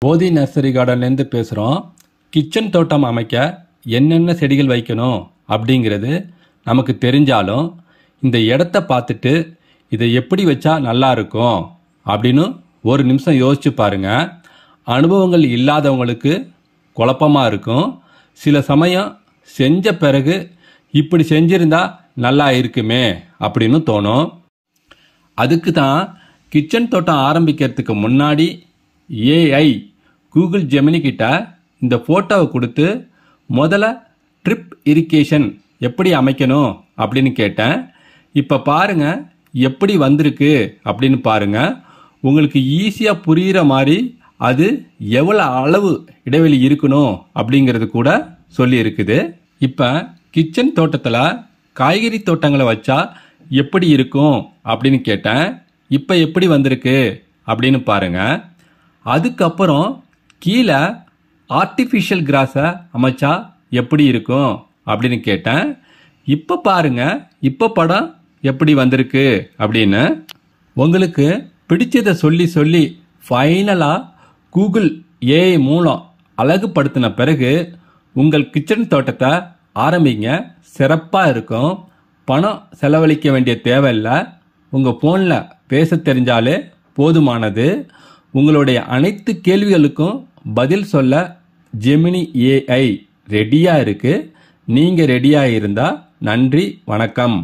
போதி நர்சரி கார்டன்லேருந்து பேசுகிறோம். கிச்சன் தோட்டம் அமைக்க என்னென்ன செடிகள் வைக்கணும் அப்படிங்கிறது நமக்கு தெரிஞ்சாலும் இந்த இடத்த பார்த்துட்டு இதை எப்படி வச்சா நல்லா இருக்கும் அப்படின்னு ஒரு நிமிஷம் யோசிச்சு பாருங்க. அனுபவங்கள் இல்லாதவங்களுக்கு குழப்பமாக இருக்கும். சில சமயம் செஞ்ச பிறகு இப்படி செஞ்சிருந்தா நல்லா இருக்குமே அப்படின்னு தோணும். அதுக்கு தான் கிச்சன் தோட்டம் ஆரம்பிக்கிறதுக்கு முன்னாடி ஏஐ கூகுள் ஜெமினி கிட்ட இந்த ஃபோட்டோவை கொடுத்து முதல்ல ட்ரிப் இரிகேஷன் எப்படி அமைக்கணும் அப்படின்னு கேட்டேன். இப்போ பாருங்க எப்படி வந்திருக்கு அப்படின்னு பாருங்க. உங்களுக்கு ஈஸியாக புரிகிற மாதிரி அது எவ்வளோ அளவு இடைவெளி இருக்கணும் அப்படிங்கிறது கூட சொல்லி இருக்குது. இப்போ கிச்சன் தோட்டத்தில் காய்கறி தோட்டங்களை வச்சா எப்படி இருக்கும் அப்படின்னு கேட்டேன். இப்போ எப்படி வந்திருக்கு அப்படின்னு பாருங்க. அதுக்கப்புறம் கீழே ஆர்டிஃபிஷியல் கிராஸை அமைச்சா எப்படி இருக்கும் அப்படின்னு கேட்டேன். இப்போ பாருங்க இப்போ படம் எப்படி வந்திருக்கு அப்படின்னு. உங்களுக்கு பிடிச்சதை சொல்லி சொல்லி ஃபைனலாக கூகுள் ஏஐ மூலம் அழகுபடுத்தின பிறகு உங்கள் கிச்சன் தோட்டத்தை ஆரம்பிங்க. சிறப்பாக இருக்கும். பணம் செலவழிக்க வேண்டிய தேவையில்லை. உங்கள் ஃபோனில் பேச தெரிஞ்சாலே போதுமானது. உங்களுடைய அனைத்து கேள்விகளுக்கும் பதில் சொல்ல ஜெமினி ஏஐ ரெடியாக இருக்குது. நீங்கள் ரெடியாக இருந்தால் நன்றி, வணக்கம்.